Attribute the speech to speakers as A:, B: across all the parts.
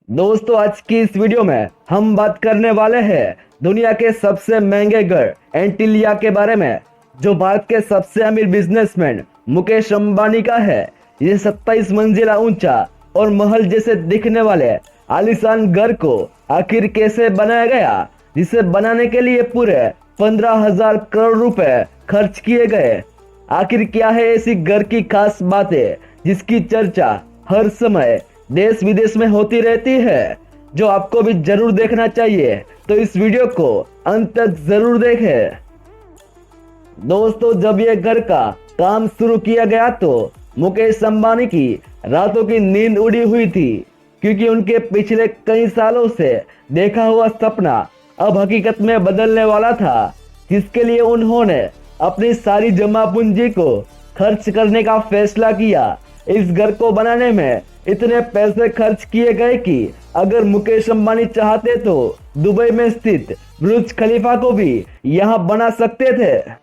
A: दोस्तों, आज की इस वीडियो में हम बात करने वाले हैं दुनिया के सबसे महंगे घर एंटीलिया के बारे में, जो भारत के सबसे अमीर बिजनेसमैन मुकेश अंबानी का है। ये 27 मंजिला ऊंचा और महल जैसे दिखने वाले आलीशान घर को आखिर कैसे बनाया गया, जिसे बनाने के लिए पूरे 15,000 करोड़ रुपए खर्च किए गए। आखिर क्या है ऐसी घर की खास बातें जिसकी चर्चा हर समय देश विदेश में होती रहती है, जो आपको भी जरूर देखना चाहिए। तो इस वीडियो को अंत तक जरूर देखें। दोस्तों, जब ये घर का काम शुरू किया गया तो मुकेश अंबानी की रातों की नींद उड़ी हुई थी, क्योंकि उनके पिछले कई सालों से देखा हुआ सपना अब हकीकत में बदलने वाला था, जिसके लिए उन्होंने अपनी सारी जमा पूंजी को खर्च करने का फैसला किया। इस घर को बनाने में इतने पैसे खर्च किए गए कि अगर मुकेश अंबानी चाहते तो दुबई में स्थित बुर्ज खलीफा को भी यहाँ बना सकते थे।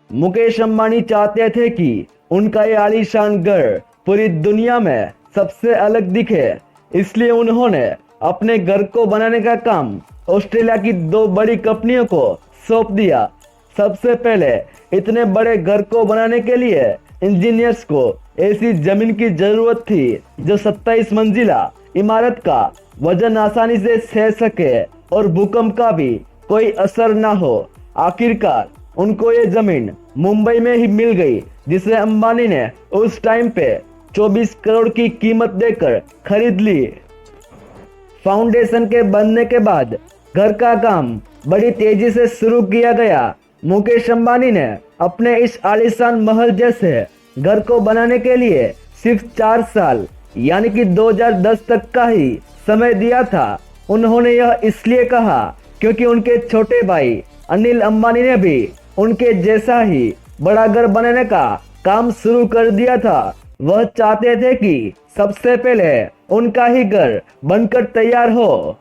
A: मुकेश अंबानी चाहते थे कि उनका ये आलीशान घर पूरी दुनिया में सबसे अलग दिखे, इसलिए उन्होंने अपने घर को बनाने का काम ऑस्ट्रेलिया की 2 बड़ी कंपनियों को सौंप दिया। सबसे पहले इतने बड़े घर को बनाने के लिए इंजीनियर्स को ऐसी जमीन की जरूरत थी जो 27 मंजिला इमारत का वजन आसानी से सह सके और भूकंप का भी कोई असर ना हो। आखिरकार उनको ये जमीन मुंबई में ही मिल गई, जिसे अंबानी ने उस टाइम पे 24 करोड़ की कीमत देकर खरीद ली। फाउंडेशन के बनने के बाद घर का काम बड़ी तेजी से शुरू किया गया। मुकेश अंबानी ने अपने इस आलीशान महल जैसे घर को बनाने के लिए सिर्फ 4 साल यानी कि 2010 तक का ही समय दिया था। उन्होंने यह इसलिए कहा क्योंकि उनके छोटे भाई अनिल अंबानी ने भी उनके जैसा ही बड़ा घर बनाने का काम शुरू कर दिया था। वह चाहते थे कि सबसे पहले उनका ही घर बनकर तैयार हो।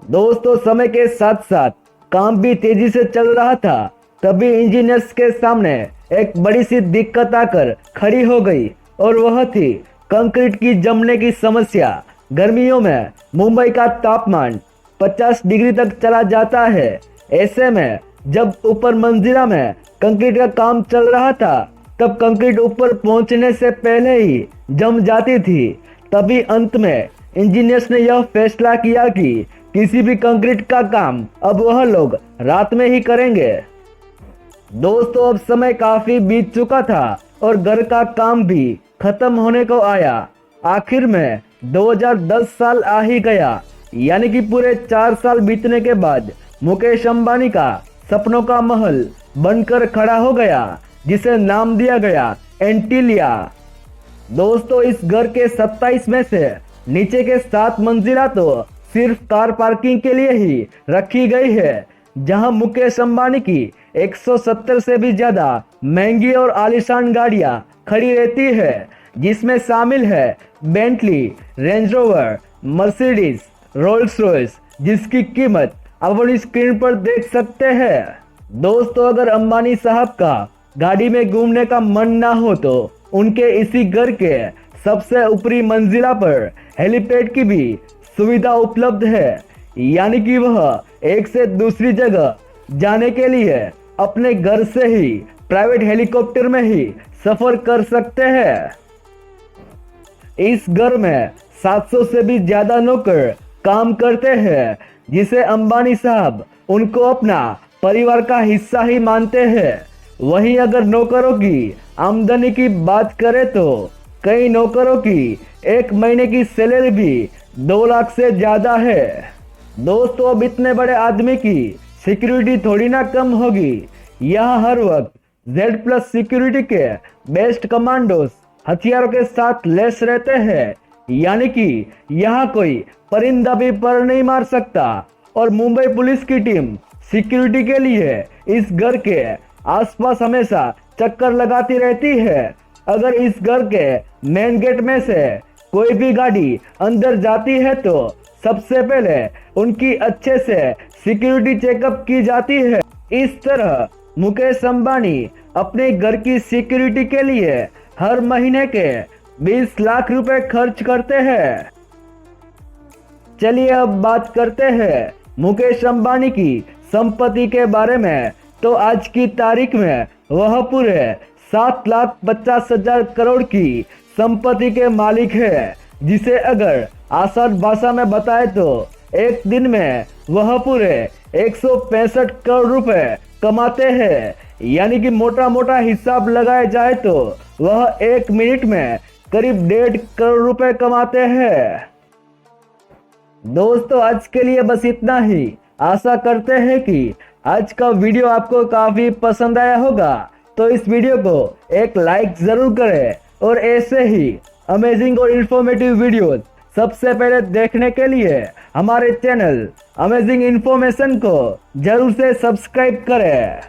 A: दोस्तों, समय के साथ साथ काम भी तेजी से चल रहा था, तभी इंजीनियर्स के सामने एक बड़ी सी दिक्कत आकर खड़ी हो गई, और वह थी कंक्रीट की जमने की समस्या। गर्मियों में मुंबई का तापमान 50 डिग्री तक चला जाता है। ऐसे में जब ऊपर मंजिला में कंक्रीट का काम चल रहा था, तब कंक्रीट ऊपर पहुंचने से पहले ही जम जाती थी। तभी अंत में इंजीनियर्स ने यह फैसला किया कि किसी भी कंक्रीट का काम अब वह लोग रात में ही करेंगे। दोस्तों, अब समय काफी बीत चुका था और घर का काम भी खत्म होने को आया। आखिर में 2010 साल आ ही गया, यानी कि पूरे 4 साल बीतने के बाद मुकेश अंबानी का सपनों का महल बनकर खड़ा हो गया, जिसे नाम दिया गया एंटीलिया। दोस्तों, इस घर के 27 में से नीचे के 7 मंजिला तो सिर्फ कार पार्किंग के लिए ही रखी गई है, जहां मुकेश अंबानी की 170 से भी ज्यादा महंगी और आलीशान गाड़ियां खड़ी रहती है, जिसमें शामिल है Bentley, range rover, Mercedes, Rolls Royce, जिसकी कीमत आप अपनी स्क्रीन पर देख सकते हैं। दोस्तों, अगर अंबानी साहब का गाड़ी में घूमने का मन ना हो तो उनके इसी घर के सबसे ऊपरी मंजिला पर हेलीपैड की भी सुविधा उपलब्ध है, यानी कि वह एक से दूसरी जगह जाने के लिए अपने घर से ही प्राइवेट हेलीकॉप्टर में ही सफर कर सकते हैं। इस घर में 700 से भी ज्यादा नौकर काम करते हैं, जिसे अंबानी साहब उनको अपना परिवार का हिस्सा ही मानते हैं। वहीं अगर नौकरों की आमदनी की बात करें तो कई नौकरों की एक महीने की सैलरी भी 2 लाख से ज्यादा है। दोस्तों, अब इतने बड़े आदमी की सिक्योरिटी थोड़ी ना कम होगी। यहाँ हर वक्त Z+ सिक्योरिटी के बेस्ट कमांडोज हथियारों के साथ लैस रहते हैं, यानी कि यहाँ कोई परिंदा भी पर नहीं मार सकता। और मुंबई पुलिस की टीम सिक्योरिटी के लिए इस घर के आसपास हमेशा चक्कर लगाती रहती है। अगर इस घर के मेन गेट में से कोई भी गाड़ी अंदर जाती है तो सबसे पहले उनकी अच्छे से सिक्योरिटी चेकअप की जाती है। इस तरह मुकेश अंबानी अपने घर की सिक्योरिटी के लिए हर महीने के 20 लाख रुपए खर्च करते हैं। चलिए अब बात करते हैं मुकेश अंबानी की संपत्ति के बारे में। तो आज की तारीख में वह पूरे 7,50,000 करोड़ की संपत्ति के मालिक है, जिसे अगर आसान भाषा में बताए तो एक दिन में वह पूरे 165 करोड़ रुपए कमाते हैं। यानी कि मोटा मोटा हिसाब लगाया जाए तो वह एक मिनट में करीब 1.5 करोड़ रुपए कमाते हैं। दोस्तों आज के लिए बस इतना ही। आशा करते हैं कि आज का वीडियो आपको काफी पसंद आया होगा, तो इस वीडियो को एक लाइक जरूर करें और ऐसे ही अमेजिंग और इंफॉर्मेटिव वीडियोस सबसे पहले देखने के लिए हमारे चैनल अमेजिंग इंफॉर्मेशन को जरूर से सब्सक्राइब करें।